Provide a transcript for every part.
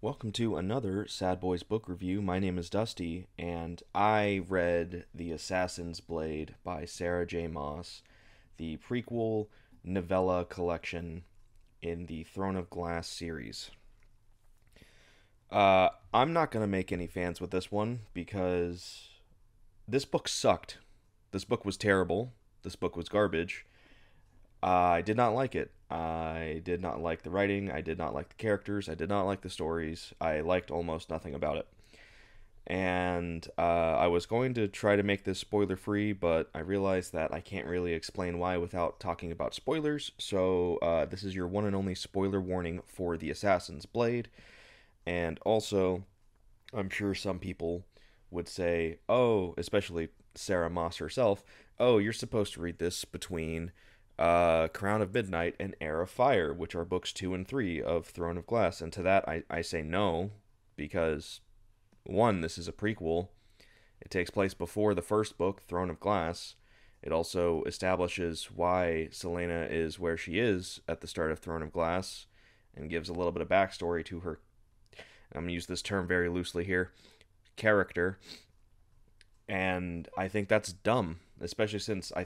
Welcome to another Sad Boys book review. My name is Dusty, and I read The Assassin's Blade by Sarah J. Maas, the prequel novella collection in the Throne of Glass series. I'm not going to make any fans with this one because this book sucked. This book was terrible. This book was garbage. I did not like it. I did not like the writing. I did not like the characters. I did not like the stories. I liked almost nothing about it. And I was going to try to make this spoiler free, but I realized that I can't really explain why without talking about spoilers. So this is your one and only spoiler warning for The Assassin's Blade. And also, I'm sure some people would say, oh, especially Sarah Moss herself, oh, you're supposed to read this between Crown of Midnight and Heir of Fire, which are books 2 and 3 of Throne of Glass. And to that, I say no, because, one, this is a prequel. It takes place before the first book, Throne of Glass. It also establishes why Selena is where she is at the start of Throne of Glass, and gives a little bit of backstory to her. I'm going to use this term very loosely here, character. And I think that's dumb, especially since I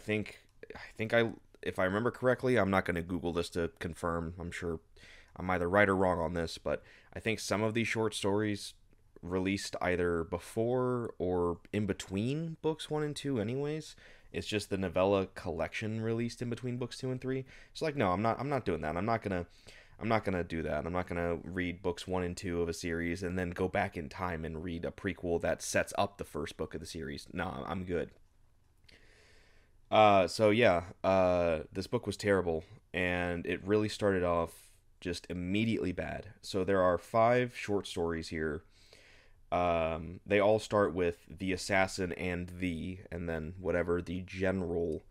if I remember correctly, I'm not going to Google this to confirm. I'm sure I'm either right or wrong on this, but I think some of these short stories released either before or in between books 1 and 2 anyways. It's just the novella collection released in between books 2 and 3. So like no, I'm not doing that. I'm not gonna do that. I'm not gonna read books 1 and 2 of a series and then go back in time and read a prequel that sets up the first book of the series. No, I'm good. This book was terrible, and it really started off just immediately bad. So there are 5 short stories here. They all start with the assassin and then whatever the general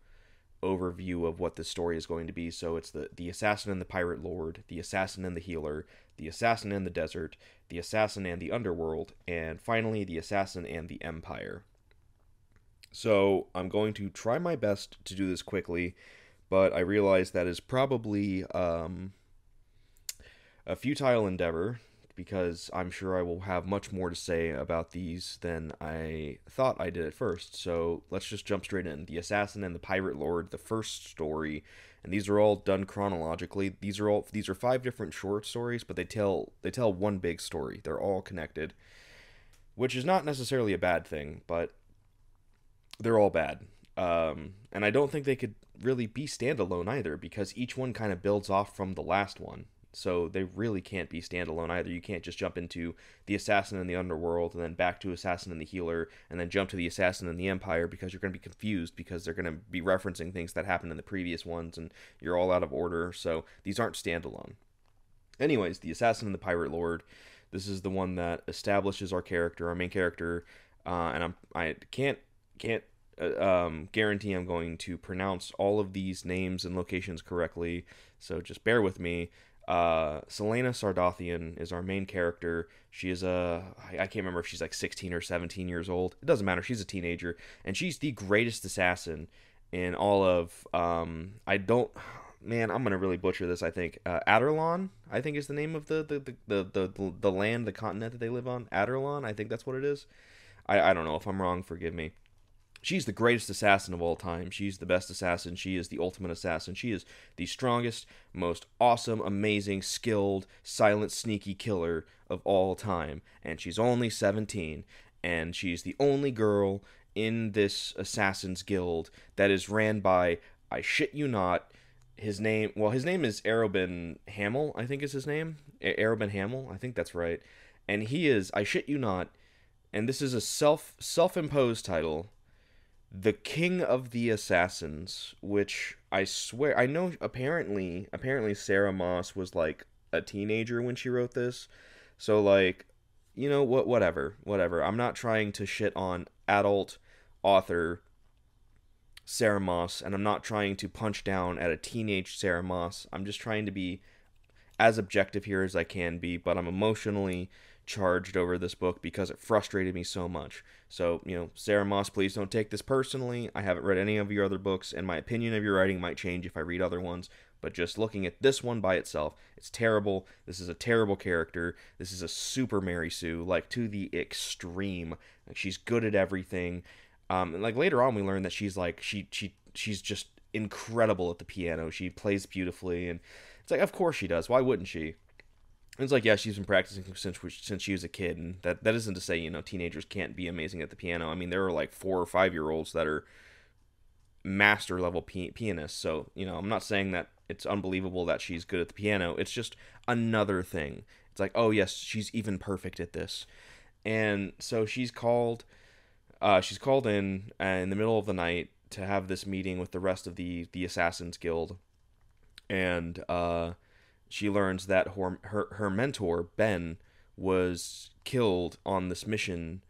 overview of what the story is going to be. So it's the assassin and the pirate lord, the assassin and the healer, the assassin and the desert, the assassin and the underworld, and finally the assassin and the empire. So I'm going to try my best to do this quickly, but I realize that is probably a futile endeavor because I'm sure I will have much more to say about these than I thought I did at first. So let's just jump straight in. The Assassin and the Pirate Lord, the first story, and these are all done chronologically. These are 5 different short stories, but they tell one big story. They're all connected, which is not necessarily a bad thing, but they're all bad. And I don't think they could really be standalone either because each one kind of builds off from the last one. So they really can't be standalone either. You can't just jump into the Assassin in the Underworld and then back to Assassin and the Healer and then jump to the Assassin in the Empire because you're going to be confused because they're going to be referencing things that happened in the previous ones and you're all out of order. So these aren't standalone. Anyways, the Assassin and the Pirate Lord. This is the one that establishes our main character, and I can't guarantee I'm going to pronounce all of these names and locations correctly, so just bear with me. Selena Sardathian is our main character. She is I can't remember if she's like 16 or 17 years old. It doesn't matter. She's a teenager, and she's the greatest assassin in all of, man, I'm gonna really butcher this. I think Aderlon, I think is the name of the land, the continent that they live on. Aderlon, I think that's what it is. I don't know if I'm wrong. Forgive me. She's the greatest assassin of all time. She's the best assassin. She is the ultimate assassin. She is the strongest, most awesome, amazing, skilled, silent, sneaky killer of all time. And she's only 17. And she's the only girl in this assassin's guild that is ran by, I shit you not, his name is Arobin Hamel, I think is his name. Arobin Hamel, I think that's right. And he is, I shit you not, and this is a self-imposed title, the King of the Assassins, which I swear I know apparently Sarah Moss was like a teenager when she wrote this. So like, whatever. I'm not trying to shit on adult author Sarah Moss, and I'm not trying to punch down at a teenage Sarah Moss. I'm just trying to be as objective here as I can be, but I'm emotionally charged over this book because it frustrated me so much. So, Sarah Moss, please don't take this personally. I haven't read any of your other books, and my opinion of your writing might change if I read other ones, But just looking at this one by itself, it's terrible. This is a terrible character. This is a super Mary Sue, like to the extreme. Like she's good at everything. And like later on, we learn that she's like she's just incredible at the piano. She plays beautifully, and it's like, of course she does. Why wouldn't she? And it's like, yeah, she's been practicing since she was a kid, and that isn't to say, you know, teenagers can't be amazing at the piano. I mean, there are like 4 or 5-year-olds that are master level pianists. So, you know, I'm not saying that it's unbelievable that she's good at the piano. It's just another thing. It's like, oh yes, she's even perfect at this. And so she's called in the middle of the night to have this meeting with the rest of the Assassins Guild, and she learns that her mentor Ben was killed on this mission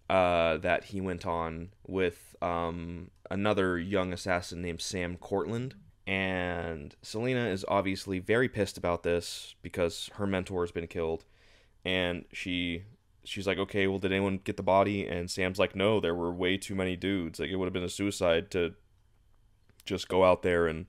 that he went on with another young assassin named Sam Cortland. And Selena is obviously very pissed about this because her mentor has been killed, and she's like, okay, well, did anyone get the body? And Sam's like, no, there were way too many dudes. Like, it would have been a suicide to just go out there and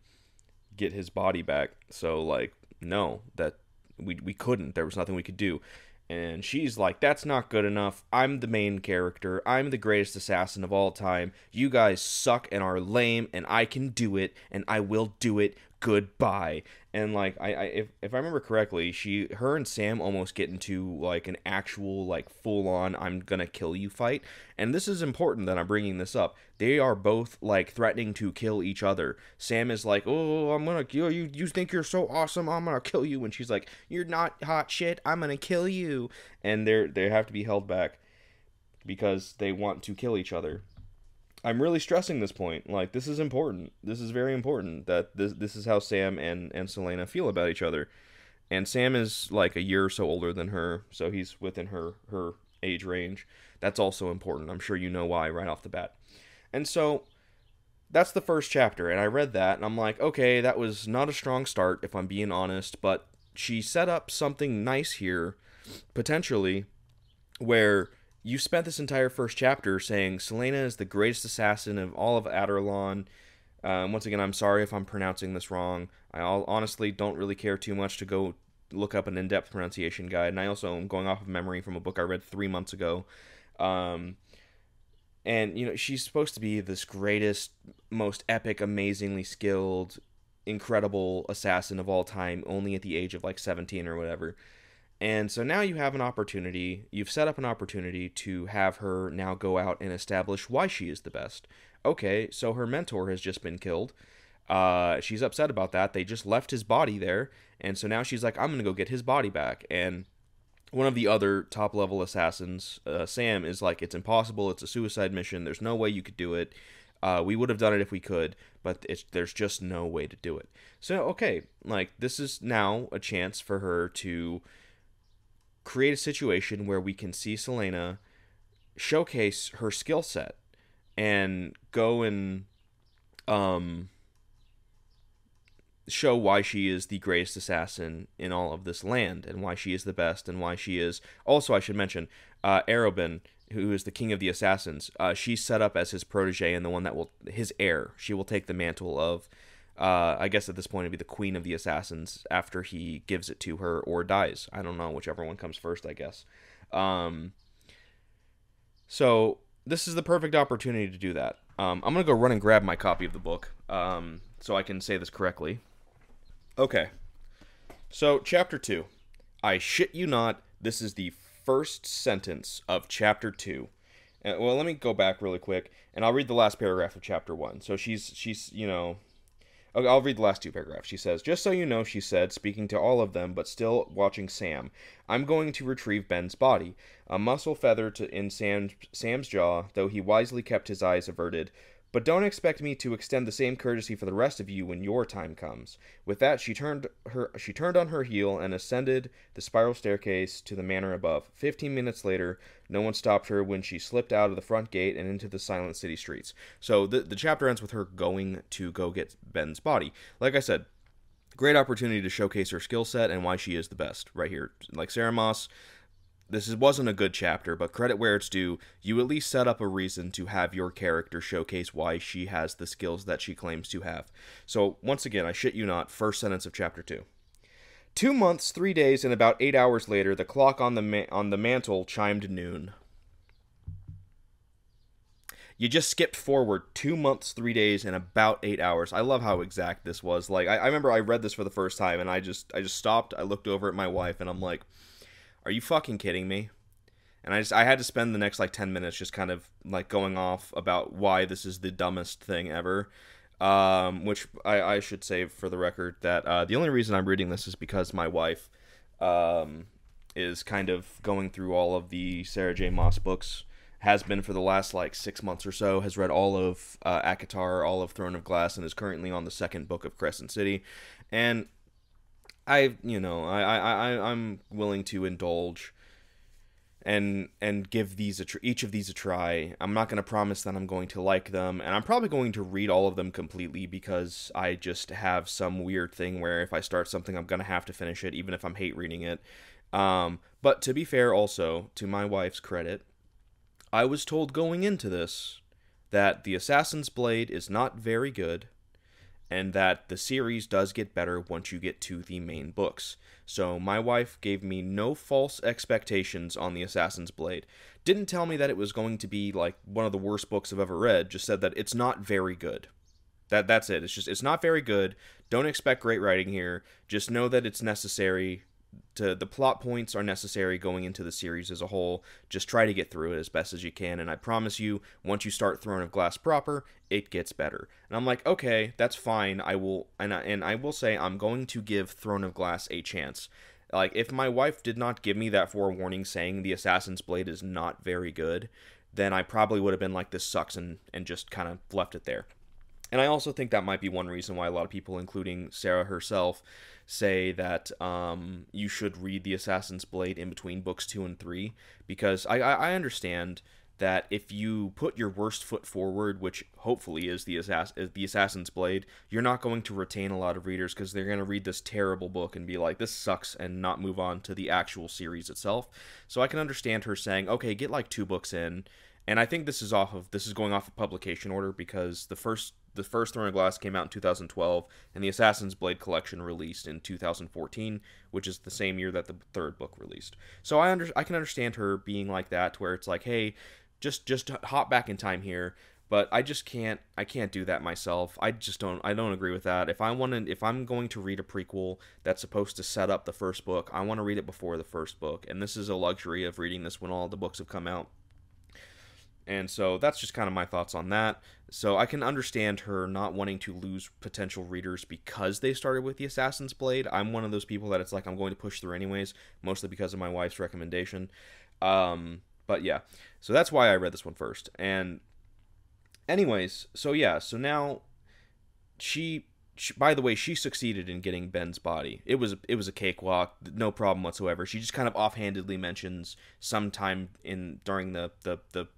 get his body back. So, like, no, that we couldn't. There was nothing we could do. And she's like, that's not good enough. I'm the main character. I'm the greatest assassin of all time. You guys suck and are lame, and I can do it, and I will do it. Goodbye. And like, if I remember correctly, her and Sam almost get into like an actual like full on I'm gonna kill you fight. And this is important that I'm bringing this up. They are both like threatening to kill each other. Sam is like, oh, I'm gonna kill you. You think you're so awesome? I'm gonna kill you. And she's like, you're not hot shit. I'm gonna kill you. And they have to be held back because they want to kill each other. I'm really stressing this point. Like, this is important. This is very important that this is how Sam and Selena feel about each other. And Sam is like a year or so older than her, so he's within her age range. That's also important. I'm sure you know why right off the bat. And so that's the first chapter, and I read that and I'm like, okay, that was not a strong start if I'm being honest, but she set up something nice here potentially where you spent this entire first chapter saying Selena is the greatest assassin of all of Adarlan. Once again, I'm sorry if I'm pronouncing this wrong. I honestly don't really care too much to go look up an in-depth pronunciation guide. And I also am going off of memory from a book I read 3 months ago. And, you know, she's supposed to be this greatest, most epic, amazingly skilled, incredible assassin of all time, only at the age of like 17 or whatever. And so now you have an opportunity, you've set up an opportunity to have her now go out and establish why she is the best. Okay, so her mentor has just been killed. She's upset about that. They just left his body there. And so now she's like, I'm going to go get his body back. And one of the other top-level assassins, Sam, is like, it's impossible. It's a suicide mission. There's no way you could do it. We would have done it if we could, but there's just no way to do it. So, okay, like, this is now a chance for her to create a situation where we can see Selena showcase her skill set and go and show why she is the greatest assassin in all of this land and why she is the best and why she is. Also, I should mention Arobin, who is the king of the assassins. She's set up as his protege and the one that will his heir. She will take the mantle of I guess at this point it'd be the queen of the assassins after he gives it to her or dies. I don't know, whichever one comes first, I guess. So this is the perfect opportunity to do that. I'm going to go run and grab my copy of the book so I can say this correctly. Okay. So, Chapter 2. I shit you not, this is the first sentence of Chapter 2. Well, let me go back really quick, and I'll read the last paragraph of Chapter 1. So she's you know... Okay, I'll read the last 2 paragraphs. She says, just so you know, she said, speaking to all of them, but still watching Sam, I'm going to retrieve Ben's body. A muscle feather in Sam's jaw, though he wisely kept his eyes averted. But don't expect me to extend the same courtesy for the rest of you when your time comes. With that, she turned on her heel and ascended the spiral staircase to the manor above. 15 minutes later, no one stopped her when she slipped out of the front gate and into the silent city streets. So the chapter ends with her going to go get Ben's body. Like I said, great opportunity to showcase her skill set and why she is the best right here. Like Sarah Maas, wasn't a good chapter, but credit where it's due. You at least set up a reason to have your character showcase why she has the skills that she claims to have. So once again, I shit you not, first sentence of chapter 2. 2 months, 3 days, and about 8 hours later, the clock on the mantle chimed noon. You just skipped forward 2 months, 3 days, and about 8 hours. I love how exact this was. Like I remember I read this for the first time, and I just stopped. I looked over at my wife, and I'm like, "Are you fucking kidding me?" And I had to spend the next like 10 minutes just kind of like going off about why this is the dumbest thing ever. Which I should say for the record that the only reason I'm reading this is because my wife is kind of going through all of the Sarah J. Maas books, has been for the last like 6 months or so, has read all of ACOTAR, all of Throne of Glass, and is currently on the second book of Crescent City. And I'm willing to indulge and give each of these a try. I'm not going to promise that I'm going to like them, and I'm probably going to read all of them completely because I just have some weird thing where if I start something, I'm going to have to finish it, even if I'm hate reading it. But to be fair, also, to my wife's credit, I was told going into this that The Assassin's Blade is not very good, and that the series does get better once you get to the main books. So my wife gave me no false expectations on The Assassin's Blade. Didn't tell me that it was going to be like one of the worst books I've ever read, just said that it's not very good. That's it. It's not very good. Don't expect great writing here. Just know that it's necessary. The plot points are necessary going into the series as a whole. Just try to get through it as best as you can, and I promise you, once you start Throne of Glass proper, it gets better. And I'm like, okay, that's fine. I will say I'm going to give Throne of Glass a chance. Like, if my wife did not give me that forewarning saying The Assassin's Blade is not very good, then I probably would have been like, this sucks, and just kind of left it there. And I also think that might be one reason why a lot of people, including Sarah herself, say that you should read The Assassin's Blade in between books 2 and 3, because I understand that if you put your worst foot forward, which hopefully is the Assassin's Blade, you're not going to retain a lot of readers because they're going to read this terrible book and be like, this sucks, and not move on to the actual series itself. So I can understand her saying, okay, get like 2 books in. And I think this is going off of publication order, because the first Throne of Glass came out in 2012, and the Assassin's Blade collection released in 2014, which is the same year that the third book released. So I can understand her being like that, where it's like, hey, just hop back in time here. But I can't do that myself. I don't agree with that. If I'm going to read a prequel that's supposed to set up the first book, I want to read it before the first book, and this is a luxury of reading this when all the books have come out. And so that's just kind of my thoughts on that. So I can understand her not wanting to lose potential readers because they started with the Assassin's Blade. I'm one of those people that it's like I'm going to push through anyways, mostly because of my wife's recommendation. But yeah, so that's why I read this one first. And anyways, so yeah, so now she by the way, she succeeded in getting Ben's body. It was a cakewalk, no problem whatsoever. She just kind of offhandedly mentions sometime during the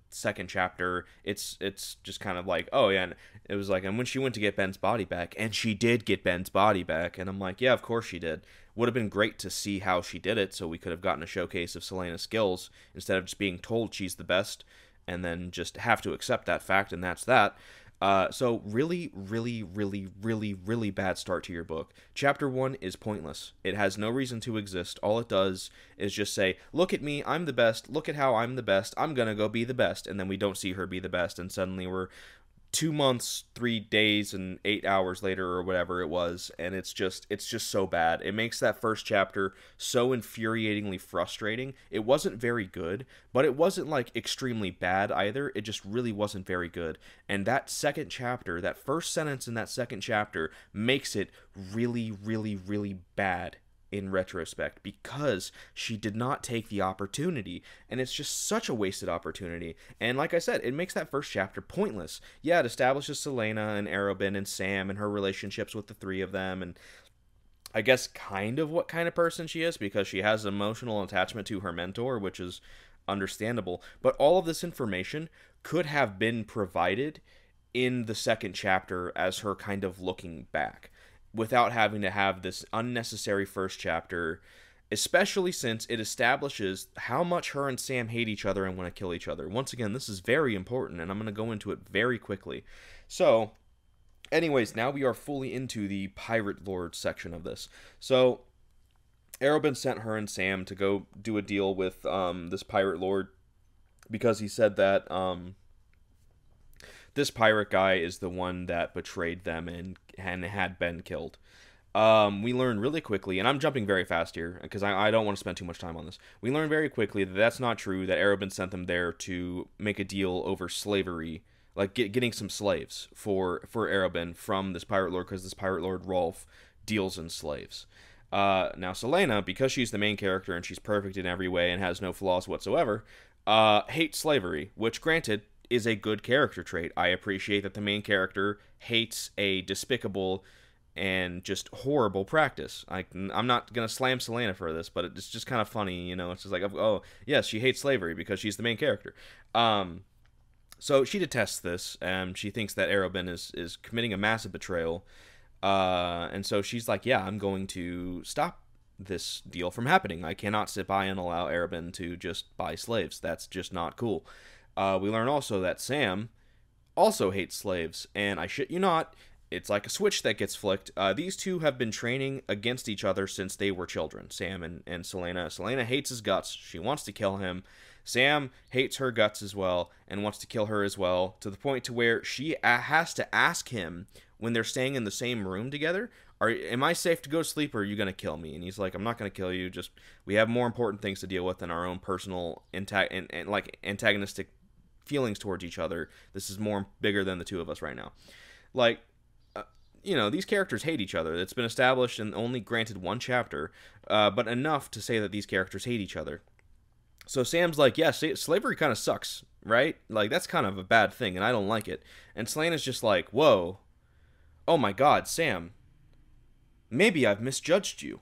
second chapter, it's just kind of like, oh yeah, and it was like, and when she went to get Ben's body back, and she did get Ben's body back, and I'm like, yeah, of course she did. Would have been great to see how she did it, so we could have gotten a showcase of Selena's skills instead of just being told she's the best and then just have to accept that fact, and that's that. So really, really, really, really, really bad start to your book. Chapter 1 is pointless. It has no reason to exist. All it does is just say, look at me, I'm the best, look at how I'm the best, I'm gonna go be the best, and then we don't see her be the best, and suddenly we're 2 months, 3 days, and 8 hours later, or whatever it was, and it's just so bad. It makes that first chapter so infuriatingly frustrating. It wasn't very good, but it wasn't like extremely bad either. It just really wasn't very good. And that second chapter, that first sentence in that second chapter, makes it really, really, really bad in retrospect, because she did not take the opportunity, and it's just such a wasted opportunity. And like I said, it makes that first chapter pointless. Yeah, it establishes Selena and Arobin and Sam and her relationships with the three of them, and I guess kind of what kind of person she is, because she has emotional attachment to her mentor, which is understandable. But all of this information could have been provided in the second chapter as her kind of looking back, without having to have this unnecessary first chapter especially since it establishes how much her and Sam hate each other and want to kill each other. Once again, this is very important, and I'm going to go into it very quickly. So, anyways, now we are fully into the Pirate Lord section of this. So, Arobin sent her and Sam to go do a deal with this Pirate Lord because he said that this pirate guy is the one that betrayed them and had been killed. We learn really quickly, and I'm jumping very fast here because I don't want to spend too much time on this. We learn very quickly that that's not true, that Arobin sent them there to make a deal over slavery, like getting some slaves for Arobin from this pirate lord, because this pirate lord, Rolf, deals in slaves. Now, Selena, because she's the main character and she's perfect in every way and has no flaws whatsoever, hates slavery, which, granted, is a good character trait. I appreciate that the main character hates a despicable and just horrible practice. I'm not going to slam Selena for this, but it's just kind of funny, you know. It's just like, oh, yes, she hates slavery because she's the main character. So she detests this, and she thinks that Arobin is committing a massive betrayal. And so she's like, yeah, I'm going to stop this deal from happening. I cannot sit by and allow Arobin to just buy slaves. That's just not cool. We learn also that Sam also hates slaves, and I shit you not, it's like a switch that gets flicked. These two have been training against each other since they were children, Sam and Selena. Selena hates his guts. She wants to kill him. Sam hates her guts as well and wants to kill her as well, to the point to where she has to ask him when they're staying in the same room together, am I safe to go to sleep, or are you going to kill me? And he's like, I'm not going to kill you. Just, we have more important things to deal with than our own personal antagonistic feelings towards each other. This is more bigger than the two of us right now. Like, you know, these characters hate each other. It's been established in only granted one chapter, but enough to say that these characters hate each other. So Sam's like, yeah, slavery kind of sucks, right? Like, that's kind of a bad thing, and I don't like it. And Selena's just like, whoa, oh my god, Sam, maybe I've misjudged you.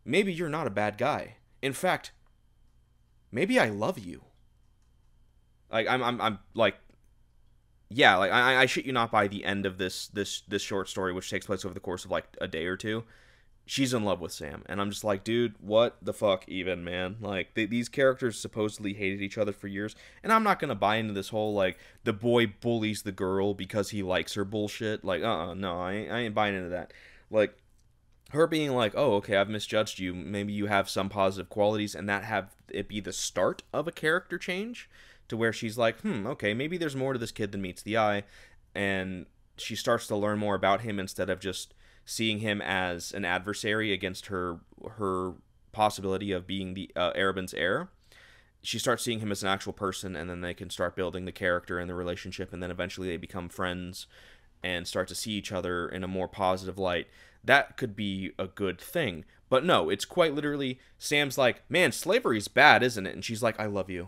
Maybe you're not a bad guy. In fact, maybe I love you. Like, I'm like, yeah, like, I shit you not, by the end of this short story, which takes place over the course of like a day or two, she's in love with Sam. And I'm just like, dude, what the fuck even, man? Like, these characters supposedly hated each other for years, and I'm not gonna buy into this whole, like, the boy bullies the girl because he likes her bullshit. Like, no, I ain't buying into that. Like, her being like, oh, okay, I've misjudged you, maybe you have some positive qualities, and that have it be the start of a character change, to where she's like, okay, maybe there's more to this kid than meets the eye, and she starts to learn more about him instead of just seeing him as an adversary against her possibility of being the Arobin's heir. She starts seeing him as an actual person, and then they can start building the character and the relationship, and then eventually they become friends and start to see each other in a more positive light. That could be a good thing. But no, it's quite literally, Sam's like, man, slavery's bad, isn't it? And she's like, I love you.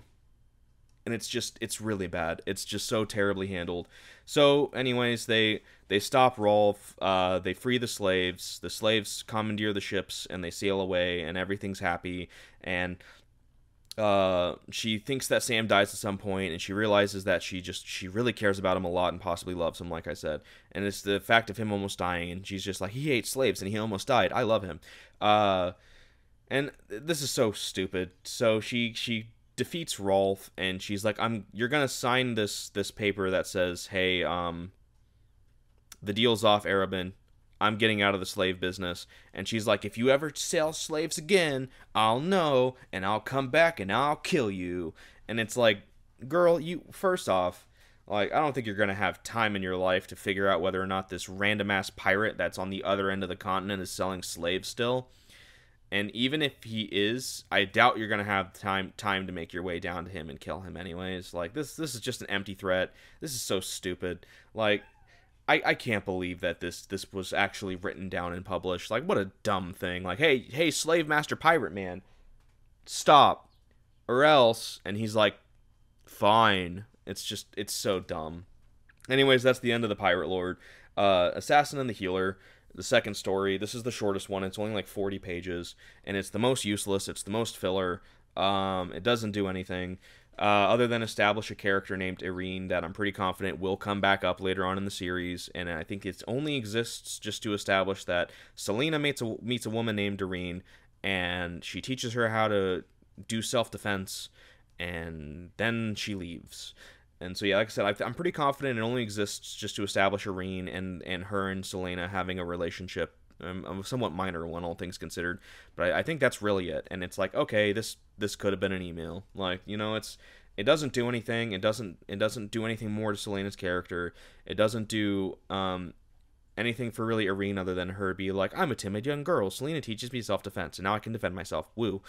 And it's really bad. It's just so terribly handled. So, anyways, they stop Rolf, they free the slaves commandeer the ships, and they sail away, and everything's happy, and she thinks that Sam dies at some point, and she realizes that she really cares about him a lot and possibly loves him, like I said. And it's the fact of him almost dying, and she's just like, he hates slaves, and he almost died. I love him. And this is so stupid. So she defeats Rolf, and she's like, you're gonna sign this paper that says, hey, the deal's off, Arobin, I'm getting out of the slave business. And she's like, if you ever sell slaves again, I'll know, and I'll come back and I'll kill you. And it's like, girl, you, first off, like, I don't think you're gonna have time in your life to figure out whether or not this random ass pirate that's on the other end of the continent is selling slaves still. And even if he is, I doubt you're gonna have time to make your way down to him and kill him anyways. Like, this is just an empty threat. This is so stupid. Like, I can't believe that this was actually written down and published. Like, what a dumb thing. Like, hey, slave master pirate man, stop, or else. And he's like, fine. It's so dumb. Anyways, that's the end of the Pirate Lord. Assassin and the Healer, the second story. This is the shortest one. It's only like 40 pages, and it's the most useless. It's the most filler. It doesn't do anything other than establish a character named Irene that I'm pretty confident will come back up later on in the series, and I think it only exists just to establish that Selena meets a woman named Irene, and she teaches her how to do self-defense, and then she leaves. And so, yeah, like I said, I'm pretty confident it only exists just to establish Irene and her and Selena having a relationship, a somewhat minor one, all things considered. But I think that's really it. And it's like, okay, this could have been an email. Like, you know, it doesn't do anything. It doesn't do anything more to Selena's character. It doesn't do anything for really Irene other than her be like, I'm a timid young girl. Selena teaches me self-defense, and now I can defend myself. Woo.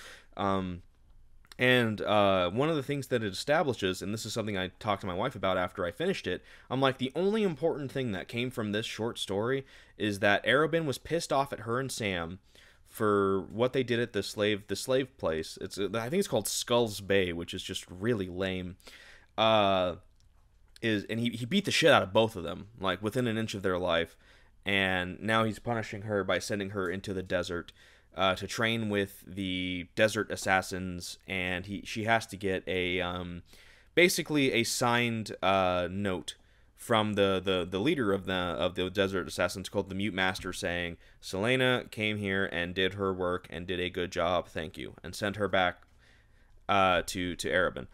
And one of the things that it establishes, and this is something I talked to my wife about after I finished it, I'm like, the only important thing that came from this short story is that Arobin was pissed off at her and Sam for what they did at the slave place. I think it's called Skulls Bay, which is just really lame. And he beat the shit out of both of them, like within an inch of their life, and now he's punishing her by sending her into the desert to train with the desert assassins, and she has to get a basically a signed note from the leader of the desert assassins, called the Mute Master, saying Selena came here and did her work and did a good job, thank you, and sent her back to Arobin.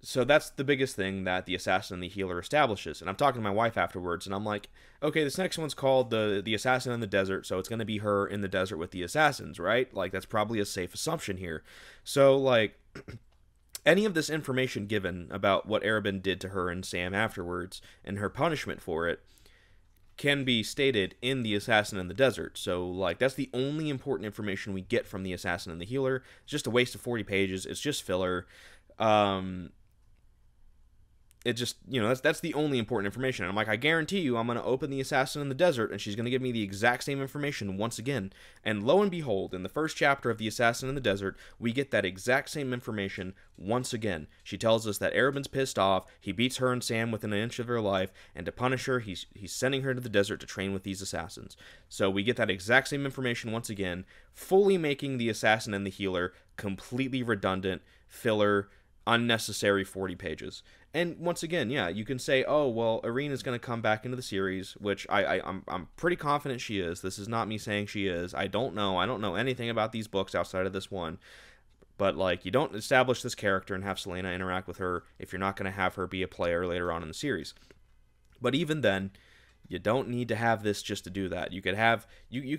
So that's the biggest thing that the assassin and the healer establishes. And I'm talking to my wife afterwards, and I'm like, okay, this next one's called the assassin in the desert, so it's going to be her in the desert with the assassins, right? Like, that's probably a safe assumption here. So, like, any of this information given about what Arobin did to her and Sam afterwards, and her punishment for it, can be stated in the assassin in the desert. So, like, that's the only important information we get from the assassin and the healer. It's just a waste of 40 pages. It's just filler. It just, you know, that's the only important information. And I'm like, I guarantee you, I'm going to open the assassin in the desert, and she's going to give me the exact same information once again. And lo and behold, in the first chapter of the assassin in the desert, we get that exact same information once again. She tells us that Arobin's pissed off, he beats her and Sam within an inch of her life, and to punish her, he's sending her to the desert to train with these assassins. So we get that exact same information once again, fully making the assassin and the healer completely redundant, filler, unnecessary 40 pages. And once again, yeah, you can say, oh, well, Irene is going to come back into the series, which I'm pretty confident she is. This is not me saying she is. I don't know anything about these books outside of this one. But, like, you don't establish this character and have Selena interact with her if you're not going to have her be a player later on in the series. But even then, you don't need to have this just to do that. You could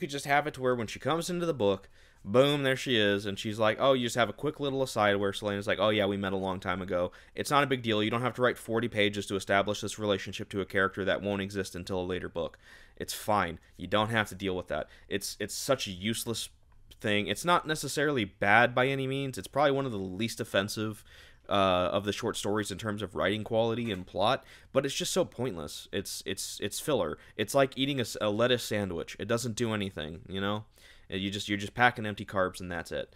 just have it to where when she comes into the book, boom, there she is, and she's like, oh, you just have a quick little aside where Selena's like, oh yeah, we met a long time ago. It's not a big deal. You don't have to write 40 pages to establish this relationship to a character that won't exist until a later book. It's fine. You don't have to deal with that. It's such a useless thing. It's not necessarily bad by any means. It's probably one of the least offensive of the short stories in terms of writing quality and plot, but it's just so pointless. It's filler. It's like eating a lettuce sandwich. It doesn't do anything, you know? You're just packing empty carbs, and that's it.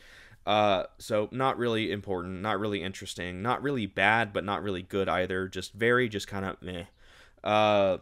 So not really important, not really interesting, not really bad, but not really good either. Just kind of meh. So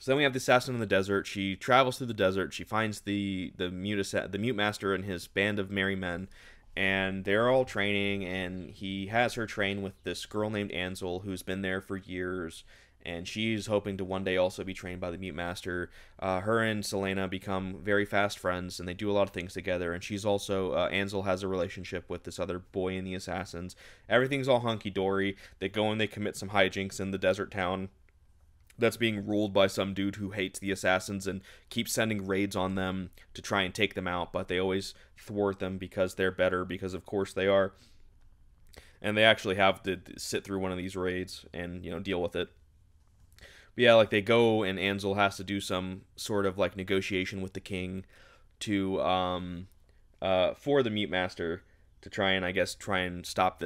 then we have the assassin in the desert. She travels through the desert. She finds the mute master and his band of merry men, and they're all training. And he has her train with this girl named Ansel, who's been there for years. And she's hoping to one day also be trained by the Mute Master. Her and Selena become very fast friends, and they do a lot of things together. And she's also, Ansel has a relationship with this other boy in the Assassins. Everything's all hunky-dory. They go and they commit some hijinks in the desert town that's being ruled by some dude who hates the Assassins and keeps sending raids on them to try and take them out. But they always thwart them because they're better, because of course they are. And they actually have to sit through one of these raids and, you know, deal with it. Yeah, like they go and Ansel has to do some sort of like negotiation with the king to for the Mute Master to try and stop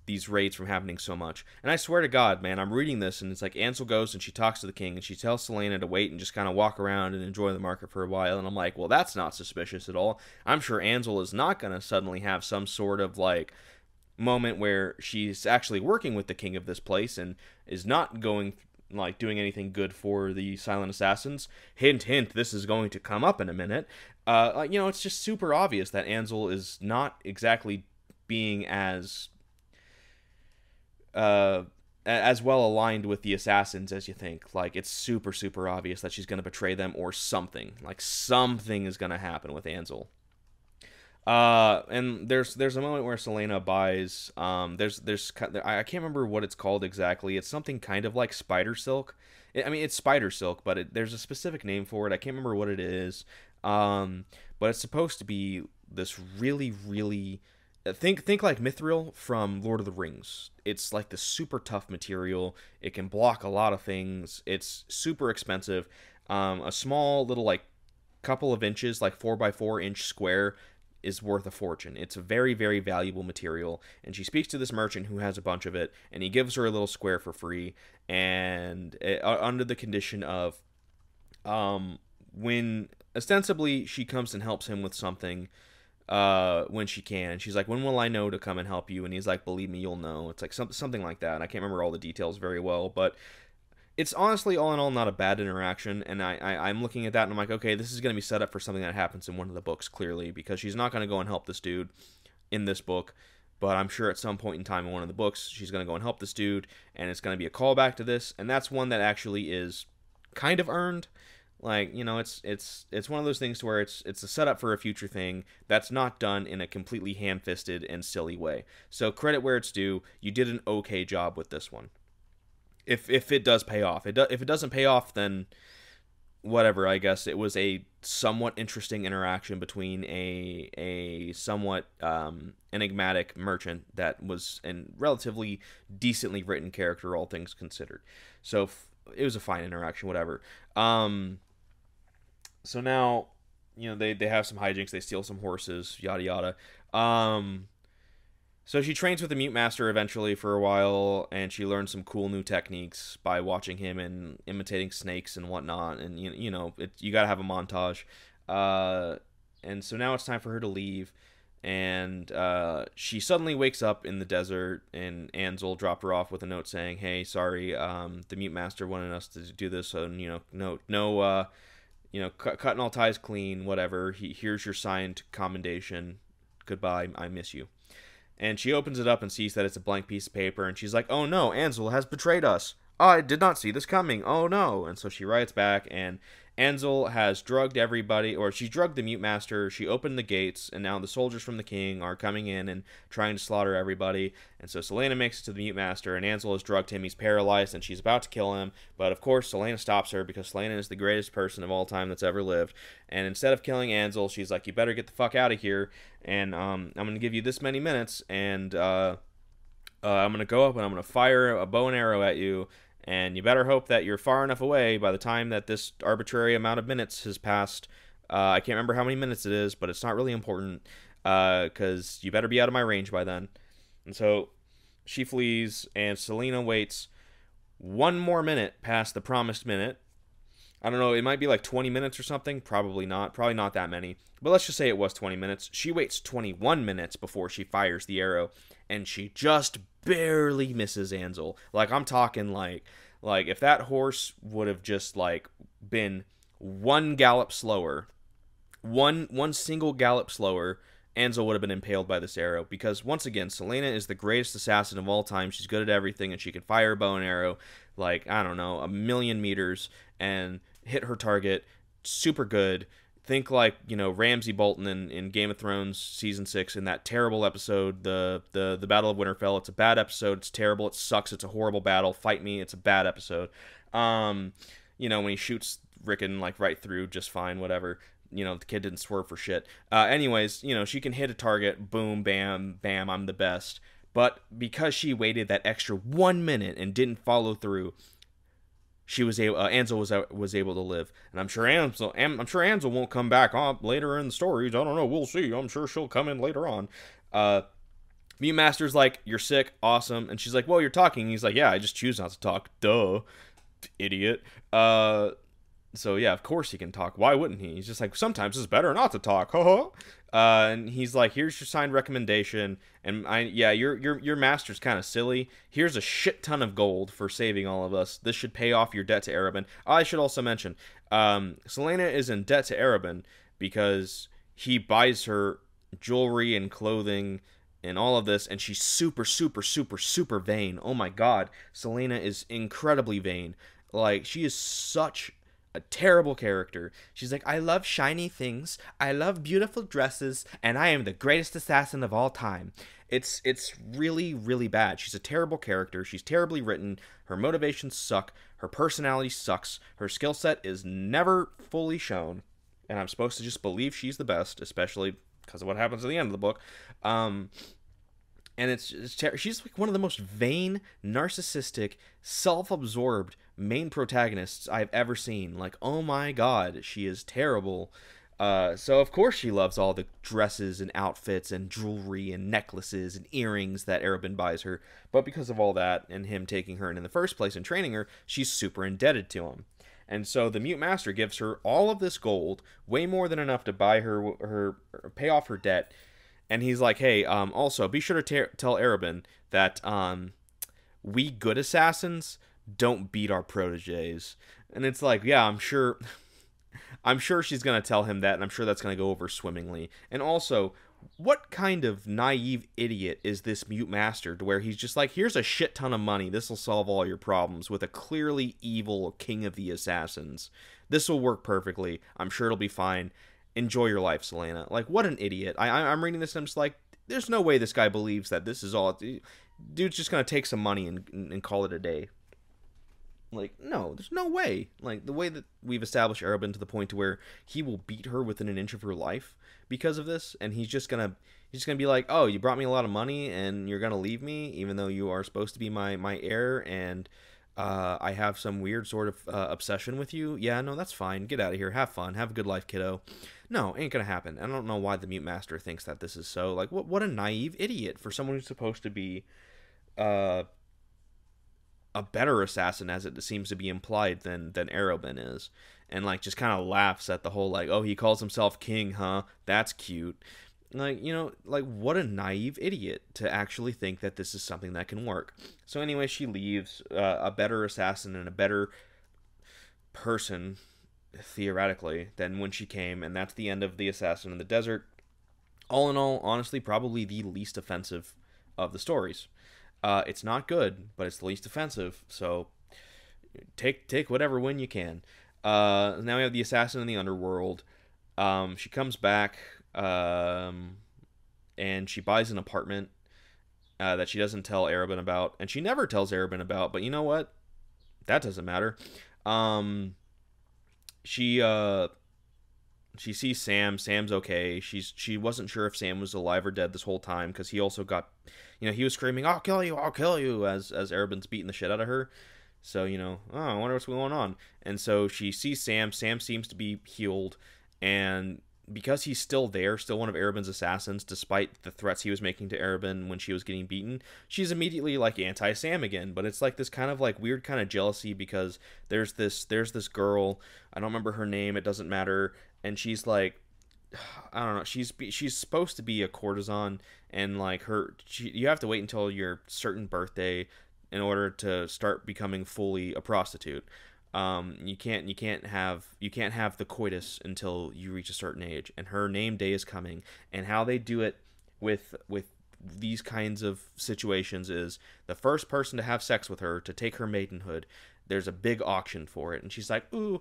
these raids from happening so much. And I swear to God, man, I'm reading this and it's like Ansel goes and she talks to the king and she tells Selena to wait and just kind of walk around and enjoy the market for a while. And I'm like, well, that's not suspicious at all. I'm sure Ansel is not going to suddenly have some sort of like moment where she's actually working with the king of this place and is not going like doing anything good for the Silent Assassins. Hint, hint, this is going to come up in a minute. You know, it's just super obvious that Ansel is not exactly being as well aligned with the Assassins as you think. Like, it's super, super obvious that she's going to betray them or something. Like, something is going to happen with Ansel. And there's a moment where Selena buys I can't remember what it's called exactly. It's something kind of like spider silk. I mean, it's spider silk, but there's a specific name for it. I can't remember what it is. But it's supposed to be this really think like mithril from Lord of the Rings. It's like the super tough material. It can block a lot of things. It's super expensive. A small little like couple of inches, like 4x4 inch square, is worth a fortune. It's a very valuable material, and she speaks to this merchant who has a bunch of it, and he gives her a little square for free, and under the condition of when ostensibly she comes and helps him with something when she can. She's like, when will I know to come and help you? And he's like, believe me, you'll know. It's like something like that. I can't remember all the details very well, but it's honestly, all in all, not a bad interaction, and I'm looking at that, and I'm like, okay, this is going to be set up for something that happens in one of the books, clearly, because she's not going to go and help this dude in this book, but I'm sure at some point in time in one of the books, she's going to go and help this dude, and it's going to be a callback to this, and that's one that actually is kind of earned. Like, it's one of those things where it's a setup for a future thing that's not done in a completely ham-fisted and silly way. So credit where it's due. You did an okay job with this one. If it does pay off. If it doesn't pay off, then whatever, I guess. It was a somewhat interesting interaction between a somewhat enigmatic merchant that was a relatively decently written character, all things considered. So it was a fine interaction, whatever. So now, they have some hijinks. They steal some horses, yada yada. So she trains with the Mute Master eventually for a while, and she learns some cool new techniques by watching him and imitating snakes and whatnot. And you gotta have a montage. And so now it's time for her to leave, and she suddenly wakes up in the desert, and Ansel dropped her off with a note saying, "Hey, sorry, the Mute Master wanted us to do this, so no, cutting all ties clean, whatever. Here's your signed commendation. Goodbye, I miss you." And she opens it up and sees that it's a blank piece of paper, and she's like, "Oh no, Ansel has betrayed us. I did not see this coming. Oh no." And so she writes back, and Ansel has drugged everybody, or she drugged the Mute Master. She opened the gates, and now the soldiers from the king are coming in and trying to slaughter everybody. And so Selena makes it to the Mute Master, and Ansel has drugged him. He's paralyzed, and she's about to kill him. But of course, Selena stops her, because Selena is the greatest person of all time that's ever lived. And instead of killing Ansel, she's like, "You better get the fuck out of here. And I'm going to give you this many minutes, and I'm going to go up and I'm going to fire a bow and arrow at you. And you better hope that you're far enough away by the time that this arbitrary amount of minutes has passed. I can't remember how many minutes it is, but it's not really important, because you better be out of my range by then." And so she flees, and Selena waits one more minute past the promised minute. I don't know, it might be like 20 minutes or something. Probably not that many. But let's just say it was 20 minutes. She waits 21 minutes before she fires the arrow, and she just barely misses Ansel. Like, I'm talking like if that horse would have just like been one gallop slower, one single gallop slower, Ansel would have been impaled by this arrow. Because once again, Selena is the greatest assassin of all time. She's good at everything, and she can fire a bow and arrow like, I don't know, 1,000,000 meters and hit her target super good. Think like, Ramsay Bolton in Game of Thrones season 6 in that terrible episode, the Battle of Winterfell. It's a bad episode. It's terrible. It sucks. It's a horrible battle. Fight me. It's a bad episode. When he shoots Rickon like right through just fine, whatever. The kid didn't swerve for shit. Anyways, she can hit a target. Boom, bam, bam. I'm the best. But because she waited that extra 1 minute and didn't follow through, Ansel was able to live. And I'm sure Ansel won't come back on later in the stories. I don't know. We'll see. I'm sure she'll come in later on. Mute Master's like, "You're sick, awesome," and she's like, "Well, you're talking." He's like, "Yeah, I just choose not to talk. Duh, idiot." So yeah, of course he can talk. Why wouldn't he? He's just like, "Sometimes it's better not to talk." Haha. And he's like, "Here's your signed recommendation." And your master's kind of silly. Here's a shit ton of gold for saving all of us. This should pay off your debt to Arabin. I should also mention, Selena is in debt to Arabin because he buys her jewelry and clothing and all of this, and she's super vain. Oh my god, Selena is incredibly vain. Like, she is such A terrible character. She's like, I love shiny things, I love beautiful dresses, and I am the greatest assassin of all time. It's really, really bad. She's a terrible character. She's terribly written. Her motivations suck. Her personality sucks. Her skill set is never fully shown. And I'm supposed to just believe she's the best, especially because of what happens at the end of the book. And she's like one of the most vain, narcissistic, self-absorbed main protagonists I've ever seen. Like, oh my god, she is terrible. So of course she loves all the dresses and outfits and jewelry and necklaces and earrings that Arobin buys her. But because of all that and him taking her in the first place and training her, she's super indebted to him. And so the Mute Master gives her all of this gold, way more than enough to buy her pay off her debt. And he's like, hey, also, be sure to tell Arobin that we good assassins don't beat our proteges. And it's like, yeah, I'm sure she's going to tell him that, and I'm sure that's going to go over swimmingly. And also, what kind of naive idiot is this Mute Master to where he's just like, here's a shit ton of money, this will solve all your problems, with a clearly evil king of the assassins. This will work perfectly. I'm sure it'll be fine. Enjoy your life, Selena. Like, what an idiot. I'm reading this and I'm just like, there's no way this guy believes that this is all. Dude's just going to take some money and call it a day. Like, no, there's no way. Like, the way that we've established Arobin to the point to where he will beat her within an inch of her life because of this, and he's just gonna be like, oh, you brought me a lot of money and you're gonna leave me even though you are supposed to be my heir, and I have some weird sort of obsession with you. Yeah, no, that's fine. Get out of here. Have fun. Have a good life, kiddo. No, ain't gonna happen. I don't know why the Mute Master thinks that this is so. Like, what a naive idiot for someone who's supposed to be a better assassin, as it seems to be implied, than Arobin is. And, like, just kind of laughs at the whole, like, oh, he calls himself king, huh? That's cute. Like, you know, like, what a naive idiot to actually think that this is something that can work. So anyway, she leaves, a better assassin and a better person, theoretically, than when she came, and that's the end of The Assassin in the Desert. All in all, honestly, probably the least offensive of the stories. It's not good, but it's the least offensive, so take whatever win you can. Now we have the Assassin in the Underworld. She comes back, and she buys an apartment that she doesn't tell Arobin about, and she never tells Arobin about, but you know what? That doesn't matter. She sees Sam. Sam's okay. She wasn't sure if Sam was alive or dead this whole time, because he also got, you know, he was screaming, I'll kill you, as Arobin's beating the shit out of her. So, you know, oh, I wonder what's going on. And so she sees Sam. Sam seems to be healed, and because he's still there, still one of Arobin's assassins, despite the threats he was making to Arobin when she was getting beaten, she's immediately, like, anti-Sam again. But it's like this kind of, like, weird kind of jealousy, because there's this girl, I don't remember her name, it doesn't matter, and she's like, I don't know, she's supposed to be a courtesan, and, like, you have to wait until your certain birthday in order to start becoming fully a prostitute. You can't have the coitus until you reach a certain age, and her name day is coming. And how they do it with these kinds of situations is the first person to have sex with her, to take her maidenhood, there's a big auction for it. And she's like, ooh,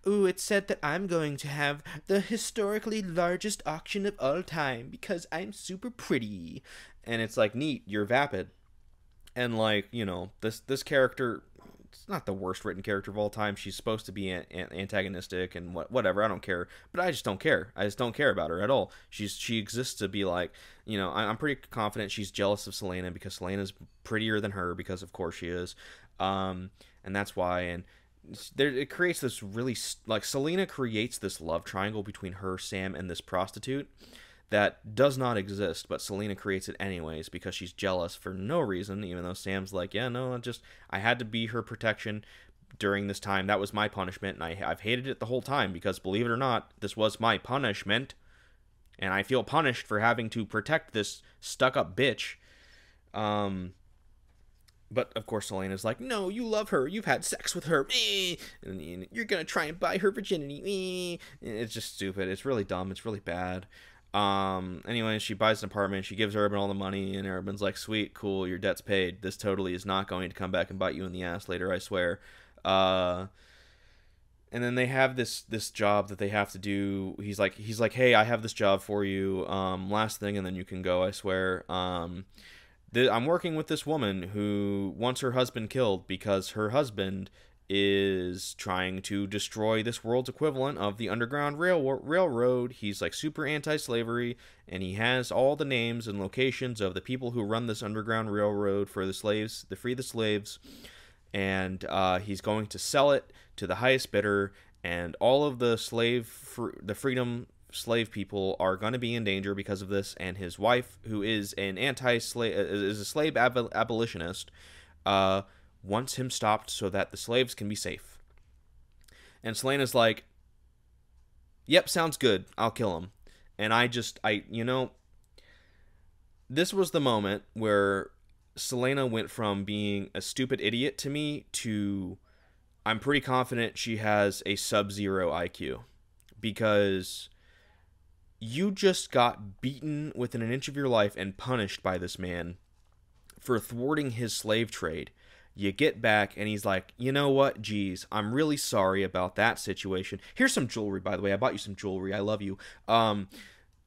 it's said that I'm going to have the historically largest auction of all time because I'm super pretty. And it's like, neat, you're vapid. And, like, you know, this character, it's not the worst written character of all time. She's supposed to be antagonistic and whatever. I don't care, but I just don't care. I just don't care about her at all. She exists to be like, you know, I'm pretty confident she's jealous of Selena because Selena's prettier than her, because of course she is, and that's why. And it creates this really, like, Selena creates this love triangle between her, Sam, and this prostitute that does not exist, but Selena creates it anyways because she's jealous for no reason, even though Sam's like, yeah, no, I had to be her protection during this time. That was my punishment, and I've hated it the whole time because, believe it or not, this was my punishment, and I feel punished for having to protect this stuck-up bitch. But, of course, Selena's like, no, you love her, you've had sex with her, and you're gonna try and buy her virginity. It's just stupid. It's really dumb. It's really bad. Anyway, she buys an apartment, she gives Arobin all the money, and Arobin's like, sweet, cool, your debt's paid. This totally is not going to come back and bite you in the ass later, I swear. and then they have this job that they have to do. He's like, hey, I have this job for you. Last thing, and then you can go. I swear. I'm working with this woman who wants her husband killed because her husband is trying to destroy this world's equivalent of the Underground Railroad. He's like super anti-slavery, and he has all the names and locations of the people who run this Underground Railroad for the slaves, to free the slaves, and he's going to sell it to the highest bidder, and all of the freedom slave people are going to be in danger because of this. And his wife, who is an is a slave abolitionist, wants him stopped so that the slaves can be safe. And Selena's like, yep, sounds good, I'll kill him. And this was the moment where Selena went from being a stupid idiot to me to, I'm pretty confident she has a sub-zero IQ, because you just got beaten within an inch of your life and punished by this man for thwarting his slave trade. You get back, and he's like, you know what, geez, I'm really sorry about that situation. Here's some jewelry, by the way. I bought you some jewelry. I love you. I'm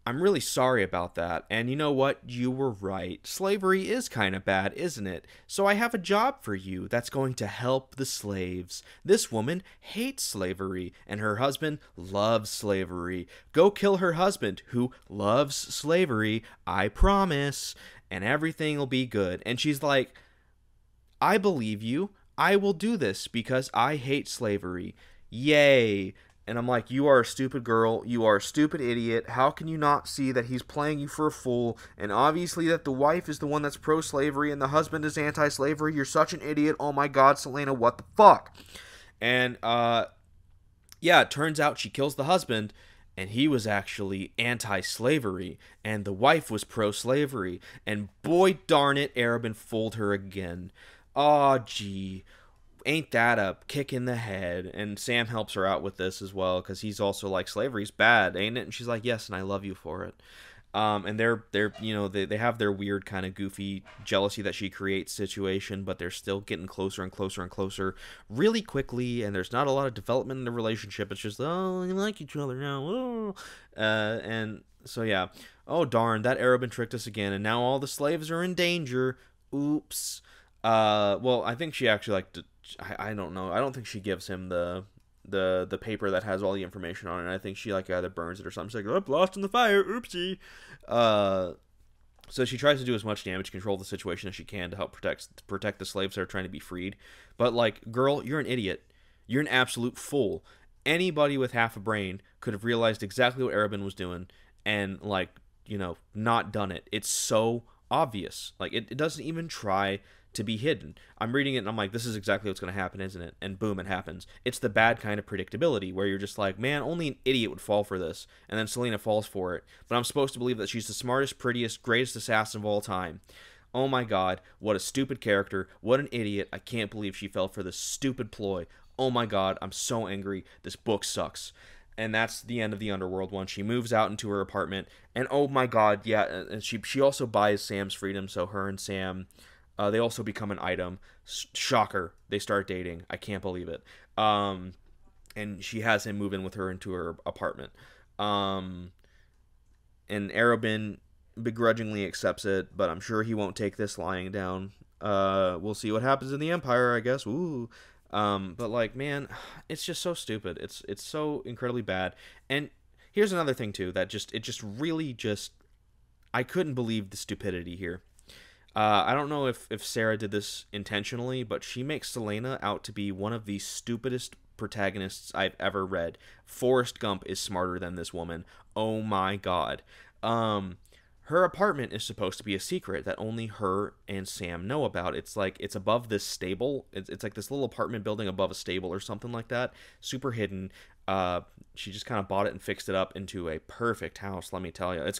really sorry about that. And you know what? You were right. Slavery is kind of bad, isn't it? So I have a job for you that's going to help the slaves. This woman hates slavery, and her husband loves slavery. Go kill her husband, who loves slavery, I promise, and everything will be good. And she's like, I believe you. I will do this because I hate slavery. Yay. And I'm like, you are a stupid girl. You are a stupid idiot. How can you not see that he's playing you for a fool? And obviously that the wife is the one that's pro-slavery and the husband is anti-slavery. You're such an idiot. Oh my God, Selena, what the fuck? And, yeah, it turns out she kills the husband, and he was actually anti-slavery, and the wife was pro-slavery. And boy darn it, Arabin fooled her again. Aw, gee. Ain't that a kick in the head? And Sam helps her out with this as well, because he's also like, slavery's bad, ain't it? And she's like, yes, and I love you for it. And they're they have their weird kind of goofy jealousy that she creates situation, but they're still getting closer and closer and closer really quickly, and there's not a lot of development in the relationship. It's just, oh, you like each other now. Oh. And so yeah, oh darn, that Arabin tricked us again, and now all the slaves are in danger. Oops. Well, I think she actually I don't know. I don't think she gives him the paper that has all the information on it. I think she either burns it or something. She's like, oh, lost in the fire. Oopsie. So she tries to do as much damage control the situation as she can to help protect the slaves that are trying to be freed. But like, girl, you're an idiot. You're an absolute fool. Anybody with half a brain could have realized exactly what Arabin was doing and not done it. It's so obvious. Like, it doesn't even try to be hidden. I'm reading it and I'm like, this is exactly what's going to happen, isn't it? And boom, it happens. It's the bad kind of predictability where you're just like, man, only an idiot would fall for this. And then Selena falls for it. But I'm supposed to believe that she's the smartest, prettiest, greatest assassin of all time. Oh my God, what a stupid character. What an idiot. I can't believe she fell for this stupid ploy. Oh my God, I'm so angry. This book sucks. And that's the end of the Underworld one. She moves out into her apartment. And oh my God, yeah, and she also buys Sam's freedom, so her and Sam, they also become an item. Shocker. They start dating. I can't believe it. And she has him move in with her into her apartment. And Arabin begrudgingly accepts it, but I'm sure he won't take this lying down. We'll see what happens in the Empire, I guess. Ooh. But like, man, it's just so stupid. It's so incredibly bad. And here's another thing too, that I couldn't believe the stupidity here. I don't know if Sarah did this intentionally, but she makes Selena out to be one of the stupidest protagonists I've ever read. Forrest Gump is smarter than this woman. Oh my God. Her apartment is supposed to be a secret that only her and Sam know about. It's like, it's above this stable. It's like this little apartment building above a stable or something like that. Super hidden. She just kind of bought it and fixed it up into a perfect house, let me tell you. It's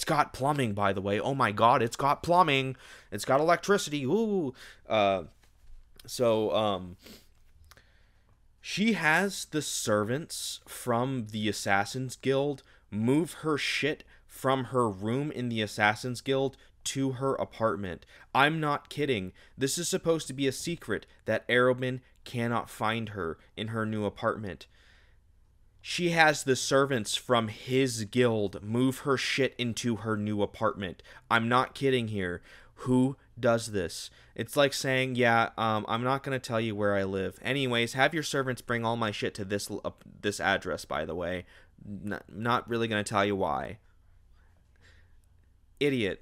got plumbing, by the way. Oh my God, it's got plumbing. It's got electricity. Ooh. She has the servants from the Assassin's Guild move her shit from her room in the Assassin's Guild to her apartment. I'm not kidding. This is supposed to be a secret that Arabin cannot find her in her new apartment. She has the servants from his guild move her shit into her new apartment. I'm not kidding here. Who does this? It's like saying, yeah, I'm not going to tell you where I live. Anyways, have your servants bring all my shit to this address, by the way. Not really going to tell you why. Idiot.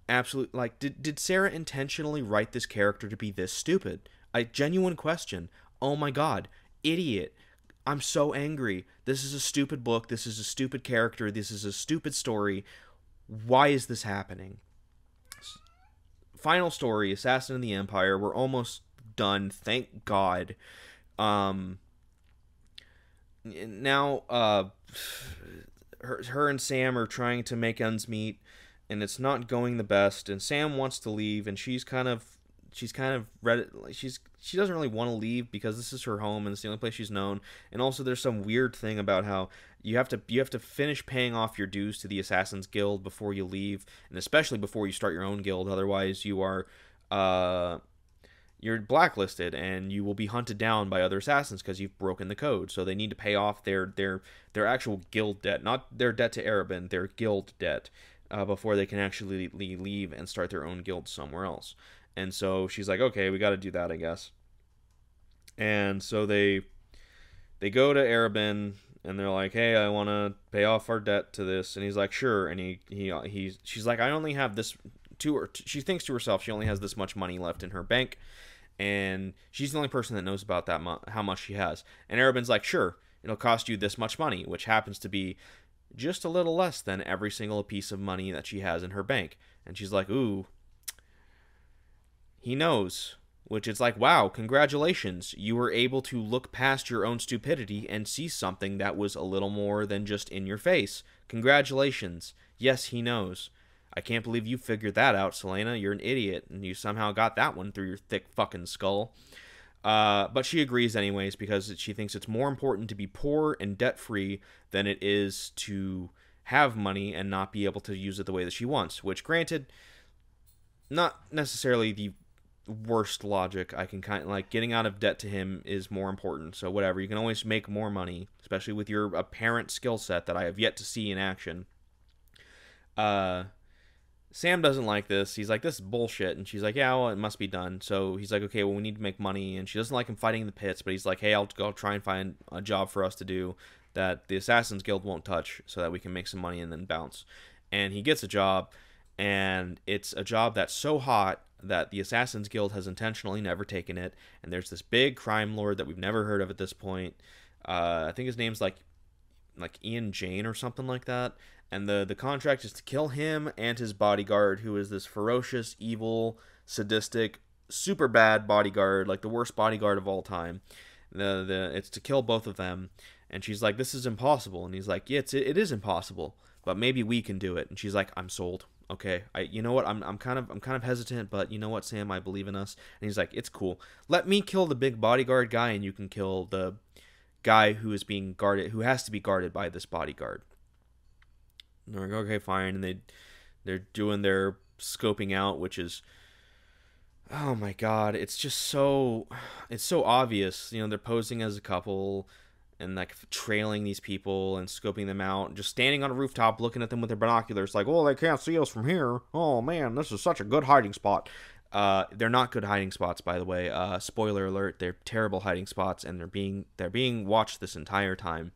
Absolute. Like, did Sarah intentionally write this character to be this stupid? A genuine question. Oh my god. Idiot. I'm so angry. This is a stupid book. This is a stupid character. This is a stupid story. Why is this happening? Final story, Assassin of the Empire. We're almost done. Thank God. Now, her and Sam are trying to make ends meet, and it's not going the best. And Sam wants to leave, and she doesn't really want to leave because this is her home and it's the only place she's known. And also, there's some weird thing about how you have to finish paying off your dues to the Assassin's Guild before you leave, and especially before you start your own guild. Otherwise, you're blacklisted and you will be hunted down by other assassins because you've broken the code. So they need to pay off their actual guild debt, not their debt to Erebin, their guild debt, before they can actually leave and start their own guild somewhere else. And so she's like, okay, we got to do that, I guess. And so they go to Erebin and they're like, hey, I want to pay off our debt to this. And he's like, sure. And she's like, I only have this. She thinks to herself she only has this much money left in her bank, and she's the only person that knows about that how much she has. And Erebin's like, sure, it'll cost you this much money, which happens to be just a little less than every single piece of money that she has in her bank. And she's like, ooh, he knows. Which is like, wow, congratulations. You were able to look past your own stupidity and see something that was a little more than just in your face. Congratulations. Yes, he knows. I can't believe you figured that out, Selena. You're an idiot, and you somehow got that one through your thick fucking skull. But she agrees anyways because she thinks it's more important to be poor and debt-free than it is to have money and not be able to use it the way that she wants. Which, granted, not necessarily the worst logic. I can kind of like getting out of debt to him is more important. So whatever, you can always make more money, especially with your apparent skill set that I have yet to see in action. Sam doesn't like this. He's like, this is bullshit. And she's like, yeah, well, it must be done. So he's like, okay, well, we need to make money. And she doesn't like him fighting in the pits, but he's like, hey, I'll go try and find a job for us to do that the Assassin's Guild won't touch so that we can make some money and then bounce. And he gets a job, and it's a job that's so hot that the Assassin's Guild has intentionally never taken it. And there's this big crime lord that we've never heard of at this point. I think his name's like Ian Jane or something like that. And the contract is to kill him and his bodyguard, who is this ferocious, evil, sadistic, super bad bodyguard, like the worst bodyguard of all time. It's to kill both of them. And she's like, this is impossible. And he's like, yeah, it is impossible, but maybe we can do it. And she's like, I'm sold. Okay, you know what? I'm kind of hesitant, but you know what, Sam? I believe in us. And he's like, it's cool. Let me kill the big bodyguard guy, and you can kill the guy who is being guarded, who has to be guarded by this bodyguard. And they're like, okay, fine. And they're doing their scoping out, which is, oh my god, it's so obvious. You know, they're posing as a couple and like trailing these people and scoping them out, just standing on a rooftop looking at them with their binoculars like, oh, they can't see us from here. Oh man, this is such a good hiding spot. They're not good hiding spots, by the way. Spoiler alert, they're terrible hiding spots, and they're being watched this entire time.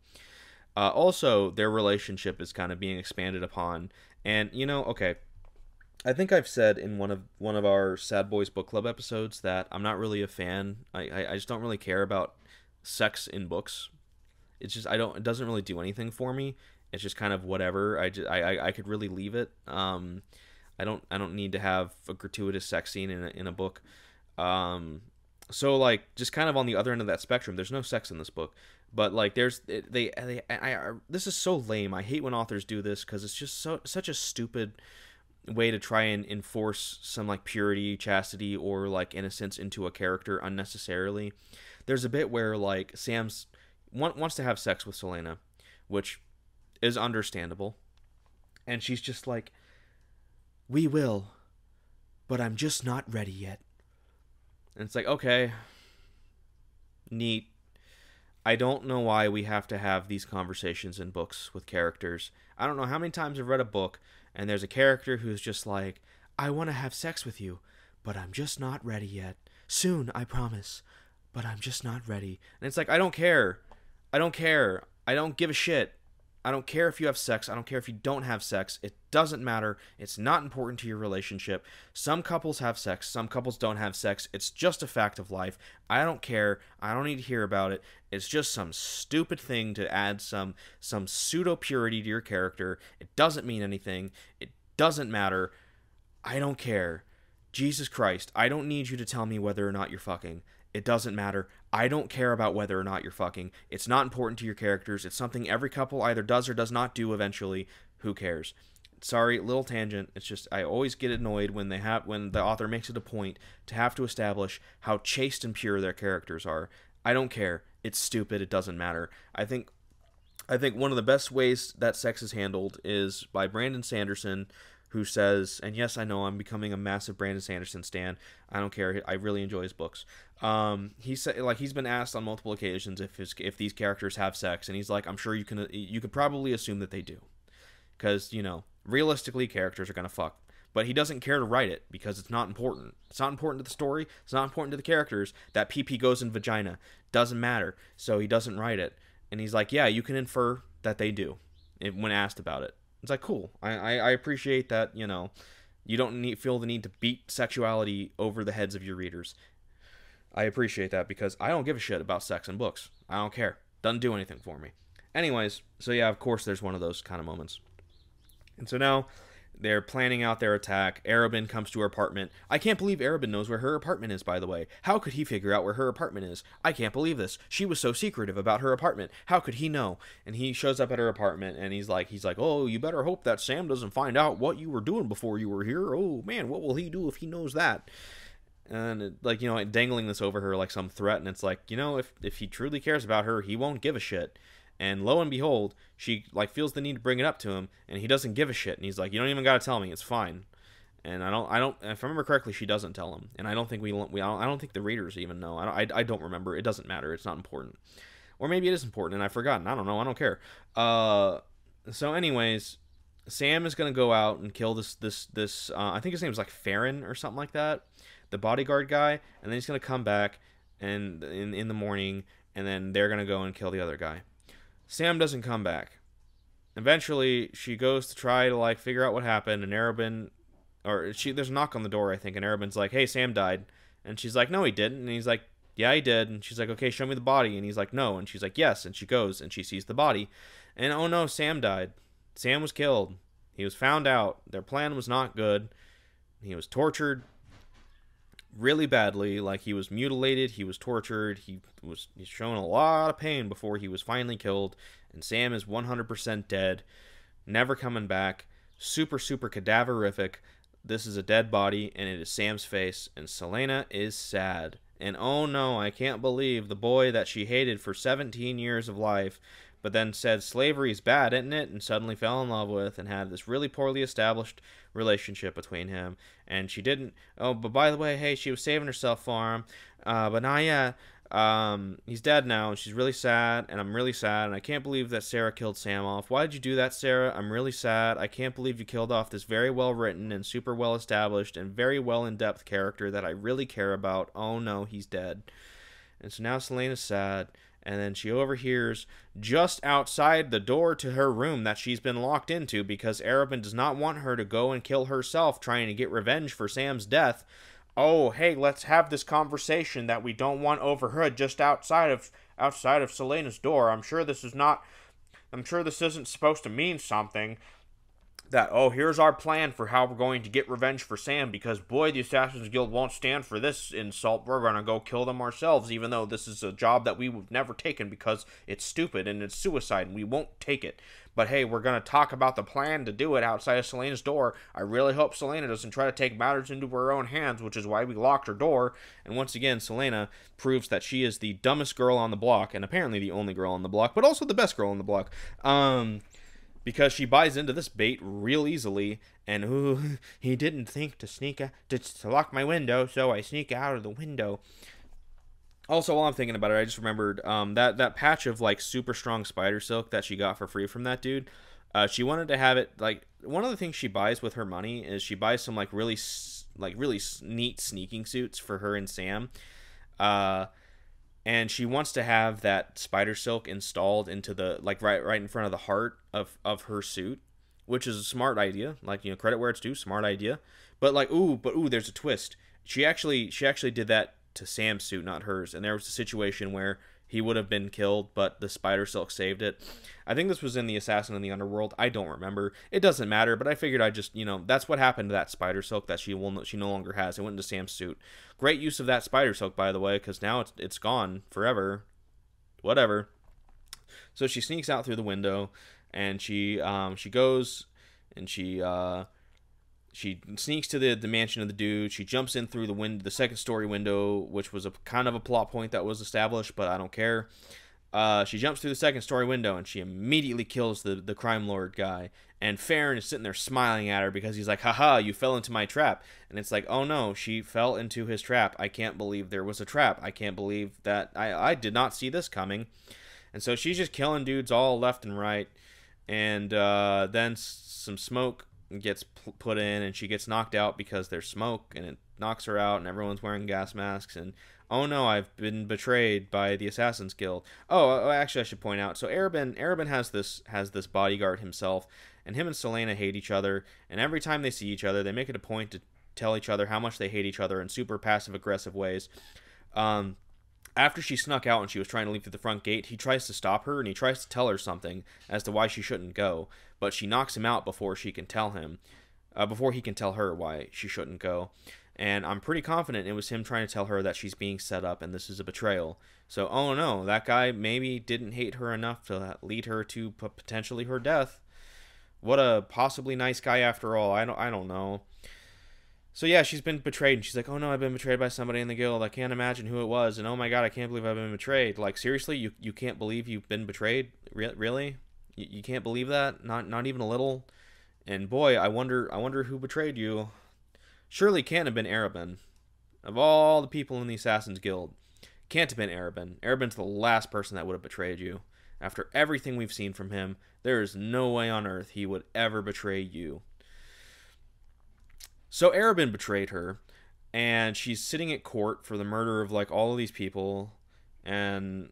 Also, their relationship is kind of being expanded upon, and you know, okay, I think I've said in one of our Sad Boys Book Club episodes that I'm not really a fan. I just don't really care about sex in books. It's just it doesn't really do anything for me. It's just kind of whatever. I could really leave it. I don't need to have a gratuitous sex scene in a book. So like just kind of on the other end of that spectrum, there's no sex in this book. But like this is so lame. I hate when authors do this because it's just such a stupid way to try and enforce some like purity, chastity, or like innocence into a character unnecessarily. There's a bit where like Sam's wants to have sex with Selena, which is understandable, and she's just like, we will, but I'm just not ready yet. And it's like, okay, neat. I don't know why we have to have these conversations in books with characters. I don't know how many times I've read a book and there's a character who's just like, I want to have sex with you, but I'm just not ready yet. Soon, I promise, but I'm just not ready. And it's like, I don't care. I don't care. I don't give a shit. I don't care if you have sex. I don't care if you don't have sex. It doesn't matter. It's not important to your relationship. Some couples have sex. Some couples don't have sex. It's just a fact of life. I don't care. I don't need to hear about it. It's just some stupid thing to add some pseudo purity to your character. It doesn't mean anything. It doesn't matter. I don't care. Jesus Christ, I don't need you to tell me whether or not you're fucking. It doesn't matter. I don't care about whether or not you're fucking. It's not important to your characters. It's something every couple either does or does not do eventually. Who cares? Sorry, little tangent. It's just I always get annoyed when the author makes it a point to have to establish how chaste and pure their characters are. I don't care. It's stupid. It doesn't matter. I think one of the best ways that sex is handled is by Brandon Sanderson, who says, and yes, I know I'm becoming a massive Brandon Sanderson stan. I don't care. I really enjoy his books. He said, like, he's been asked on multiple occasions if these characters have sex, and he's like, I'm sure you could probably assume that they do, because realistically, characters are gonna fuck. But he doesn't care to write it because it's not important. It's not important to the story. It's not important to the characters. That PP goes in vagina. Doesn't matter. So he doesn't write it. And he's like, yeah, you can infer that they do when asked about it. It's like, cool. I appreciate that, you don't feel the need to beat sexuality over the heads of your readers. I appreciate that because I don't give a shit about sex in books. I don't care. Doesn't do anything for me. Anyways, so yeah, of course there's one of those kind of moments. And so now they're planning out their attack. Arobin comes to her apartment. I can't believe Arobin knows where her apartment is, by the way. How could he figure out where her apartment is? I can't believe this. She was so secretive about her apartment. How could he know? And he shows up at her apartment, and he's like, oh, you better hope that Sam doesn't find out what you were doing before you were here. Oh, man, what will he do if he knows that? And, dangling this over her like some threat, and it's like, if he truly cares about her, he won't give a shit. And lo and behold, she feels the need to bring it up to him, and he doesn't give a shit. And he's like, "You don't even got to tell me. It's fine." And I don't. If I remember correctly, she doesn't tell him. And I don't think I don't think the readers even know. I don't remember. It doesn't matter. It's not important. Or maybe it is important, and I've forgotten. I don't know. I don't care. So, anyways, Sam is gonna go out and kill this. I think his name is like Farron or something like that, the bodyguard guy. And then he's gonna come back and in the morning, and then they're gonna go and kill the other guy. Sam doesn't come back. Eventually, she goes to try to figure out what happened, and there's a knock on the door, I think, and Arobin's like, "Hey, Sam died," and she's like, "No, he didn't," and he's like, "Yeah, he did," and she's like, "Okay, show me the body," and he's like, "No," and she's like, "Yes," and she goes and she sees the body, and oh no, Sam died. Sam was killed. He was found out. Their plan was not good. He was tortured really badly. He was mutilated, he was tortured, he's shown a lot of pain before he was finally killed, and Sam is 100% dead, never coming back, super cadaverific. This is a dead body, and it is Sam's face, and Selena is sad. And oh no, I can't believe the boy that she hated for 17 years of life, but then said slavery's bad, isn't it? And suddenly fell in love with and had this really poorly established relationship between him. And she didn't. Oh, but by the way, hey, she was saving herself for him. But not yet. He's dead now, and she's really sad, and I'm really sad, and I can't believe that Sarah killed Sam off. Why did you do that, Sarah? I'm really sad. I can't believe you killed off this very well written and super well established and very well in-depth character that I really care about. Oh no, he's dead. And so now Selena's sad. And then she overhears just outside the door to her room that she's been locked into because Arobin does not want her to go and kill herself trying to get revenge for Sam's death. Oh, hey, let's have this conversation that we don't want overheard just outside of Selena's door. I'm sure this isn't supposed to mean something. That, oh, here's our plan for how we're going to get revenge for Sam, because, boy, the Assassin's Guild won't stand for this insult. We're going to go kill them ourselves, even though this is a job that we would never taken because it's stupid and it's suicide, and we won't take it. But, hey, we're going to talk about the plan to do it outside of Selena's door. I really hope Selena doesn't try to take matters into her own hands, which is why we locked her door. And once again, Selena proves that she is the dumbest girl on the block, and apparently the only girl on the block, but also the best girl on the block. Because she buys into this bait real easily, and ooh, he didn't think to lock my window, so I sneak out of the window. Also, while I'm thinking about it, I just remembered that patch of like super strong spider silk that she got for free from that dude. She wanted to have it like one of the things she buys with her money is she buys some like really neat sneaking suits for her and Sam. Uh, and she wants to have that spider silk installed into the like right in front of the heart of her suit, which is a smart idea. Like, you know, credit where it's due, smart idea. But there's a twist. She actually did that to Sam's suit, not hers. And there was a situation where he would have been killed, but the spider silk saved it. I think this was in the Assassin in the Underworld. I don't remember. It doesn't matter, but I figured I just, you know, that's what happened to that spider silk that she no longer has. It went into Sam's suit. Great use of that spider silk, by the way, because now it's gone forever. Whatever. So she sneaks out through the window, and she goes and she sneaks to the mansion of the dude. She jumps in through the second story window, which was a kind of a plot point that was established, but I don't care. She jumps through the second story window and she immediately kills the crime lord guy. And Farron is sitting there smiling at her because he's like, haha, you fell into my trap. And it's like, oh no, she fell into his trap. I can't believe there was a trap. I can't believe that I did not see this coming. And so she's just killing dudes all left and right. And then some smoke gets put in and she gets knocked out because there's smoke and it knocks her out and everyone's wearing gas masks and oh no, I've been betrayed by the Assassin's Guild. Actually I should point out, so Arabin has this bodyguard himself, and him and Selena hate each other, and every time they see each other they make it a point to tell each other how much they hate each other in super passive aggressive ways. After she snuck out and she was trying to leave through the front gate, he tries to stop her and he tries to tell her something as to why she shouldn't go, but she knocks him out before she can tell him, before he can tell her why she shouldn't go. And I'm pretty confident it was him trying to tell her that she's being set up and this is a betrayal. So, oh no, that guy maybe didn't hate her enough to lead her to potentially her death. What a possibly nice guy after all. I don't know. So yeah, she's been betrayed, and she's like, oh no, I've been betrayed by somebody in the guild. I can't imagine who it was, and oh my god, I can't believe I've been betrayed. Like, seriously, you can't believe you've been betrayed? Really? You can't believe that? Not even a little? And boy, I wonder who betrayed you. Surely can't have been Arabin. Of all the people in the Assassin's Guild, can't have been Arabin. Arabin's the last person that would have betrayed you. After everything we've seen from him, there is no way on earth he would ever betray you. So Arabin betrayed her, and she's sitting at court for the murder of like all of these people, and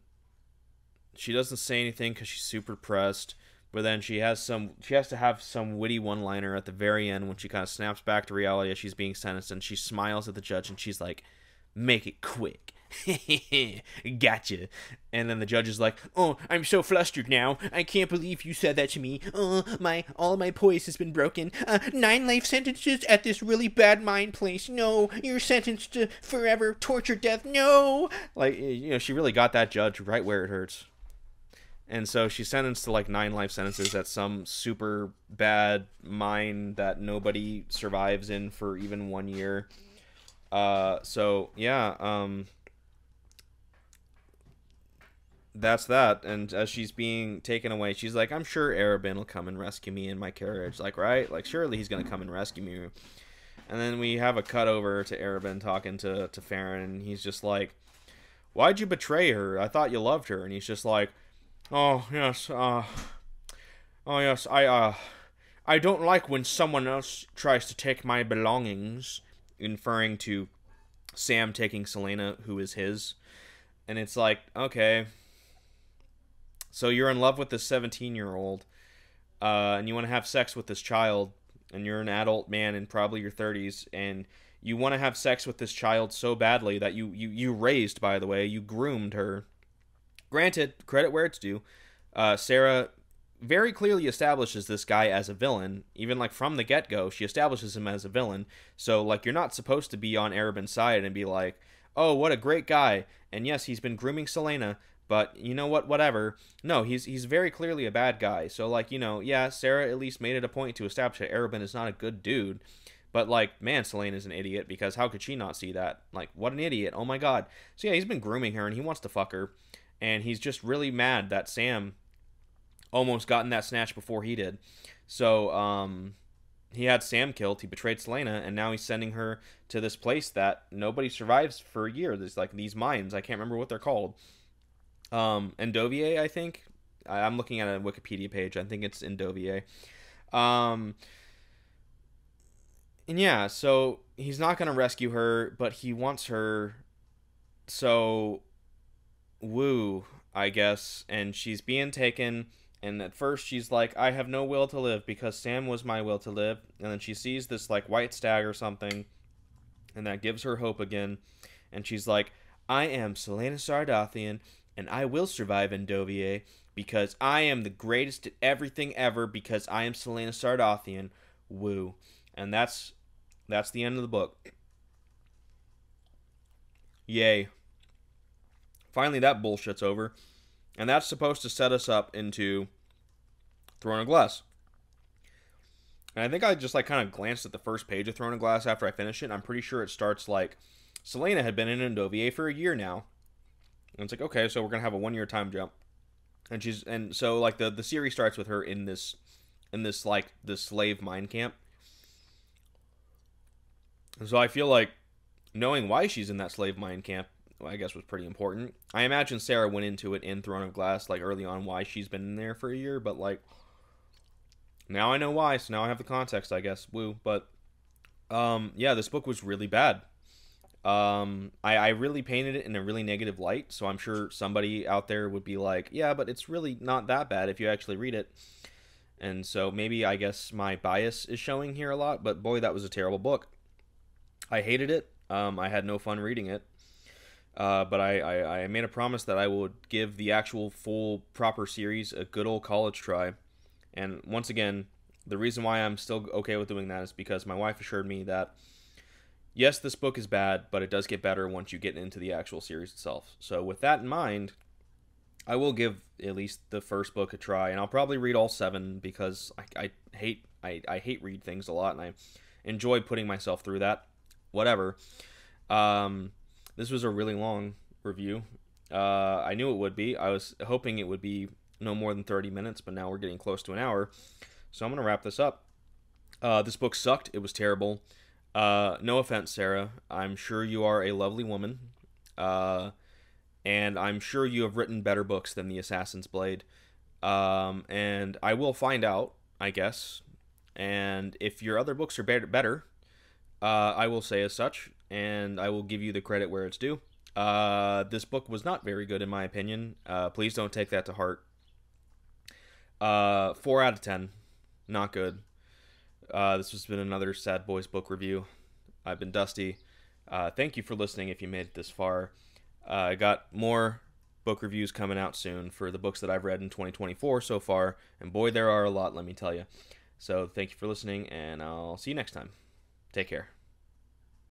she doesn't say anything because she's super pressed. But then she has to have some witty one-liner at the very end when she kind of snaps back to reality as she's being sentenced, and she smiles at the judge and she's like, "Make it quick." Gotcha. And then the judge is like, "Oh, I'm so flustered now. I can't believe you said that to me. All my poise has been broken. 9 life sentences at this really bad mind place. No, you're sentenced to forever torture death. No." Like, you know, she really got that judge right where it hurts. And so she's sentenced to like 9 life sentences at some super bad mine that nobody survives in for even 1 year. So yeah, that's that. And as she's being taken away, she's like, "I'm sure Arabin will come and rescue me in my carriage." Like, right? Like, surely he's gonna come and rescue me. And then we have a cut over to Arabin talking to Farron, and he's just like, "Why'd you betray her? I thought you loved her." And he's just like, "Oh yes, I don't like when someone else tries to take my belongings," inferring to Sam taking Selena, who is his. And it's like, okay, so you're in love with this 17-year-old, and you want to have sex with this child, and you're an adult man in probably your 30s, and you want to have sex with this child so badly that you raised, by the way, you groomed her. Granted, credit where it's due, Sarah very clearly establishes this guy as a villain. Even like from the get-go, she establishes him as a villain. So like, you're not supposed to be on Arabin's side and be like, "Oh, what a great guy, and yes, he's been grooming Selena, but you know what, whatever." No, he's very clearly a bad guy. So like, you know, yeah, Sarah at least made it a point to establish that Arabin is not a good dude. But like, man, Selena's an idiot, because how could she not see that? Like, what an idiot. Oh my god. So yeah, he's been grooming her and he wants to fuck her. And he's just really mad that Sam almost gotten that snatch before he did. So, he had Sam killed. He betrayed Selena, and now he's sending her to this place that nobody survives for a year. There's like these mines. I can't remember what they're called. Endovier, I think. I'm looking at a Wikipedia page. I think it's Endovier. Um, and yeah, so he's not gonna rescue her, but he wants her. So woo, I guess, and she's being taken. And at first she's like, I have no will to live because Sam was my will to live. And then she sees this like white stag or something, and that gives her hope again. And she's like, I am Selena Sardathian, and I will survive in Dovier because I am the greatest at everything ever because I am Selena Sardathian. Woo. And that's the end of the book. Yay. Finally, that bullshit's over. And that's supposed to set us up into Throne of Glass. And I think I just like kind of glanced at the first page of Throne of Glass after I finished it. I'm pretty sure it starts like Selena had been in Endovier for a year now. And it's like, okay, so we're gonna have a 1 year time jump. And so like the series starts with her in this like the slave mine camp. And so I feel like knowing why she's in that slave mine camp, I guess, was pretty important. I imagine Sarah went into it in Throne of Glass, like, early on, why she's been in there for a year, but, like, now I know why, so now I have the context, I guess. Woo. But, yeah, this book was really bad. I really painted it in a really negative light, so I'm sure somebody out there would be like, yeah, but it's really not that bad if you actually read it. And so maybe, I guess, my bias is showing here a lot, but boy, that was a terrible book. I hated it. I had no fun reading it. But I made a promise that I would give the actual full proper series a good old college try. And once again, the reason why I'm still okay with doing that is because my wife assured me that, yes, this book is bad, but it does get better once you get into the actual series itself. So with that in mind, I will give at least the first book a try, and I'll probably read all 7 because I hate read things a lot, and I enjoy putting myself through that. Whatever. This was a really long review. I knew it would be. I was hoping it would be no more than 30 minutes, but now we're getting close to an hour. So I'm going to wrap this up. This book sucked. It was terrible. No offense, Sarah. I'm sure you are a lovely woman. And I'm sure you have written better books than The Assassin's Blade. And I will find out, I guess. And if your other books are better, I will say as such, and I will give you the credit where it's due. This book was not very good in my opinion. Please don't take that to heart. 4 out of 10. Not good. This has been another Sad Boys book review. I've been Dusty. Thank you for listening if you made it this far. I got more book reviews coming out soon for the books that I've read in 2024 so far, and boy, there are a lot, let me tell you. So thank you for listening, and I'll see you next time. Take care.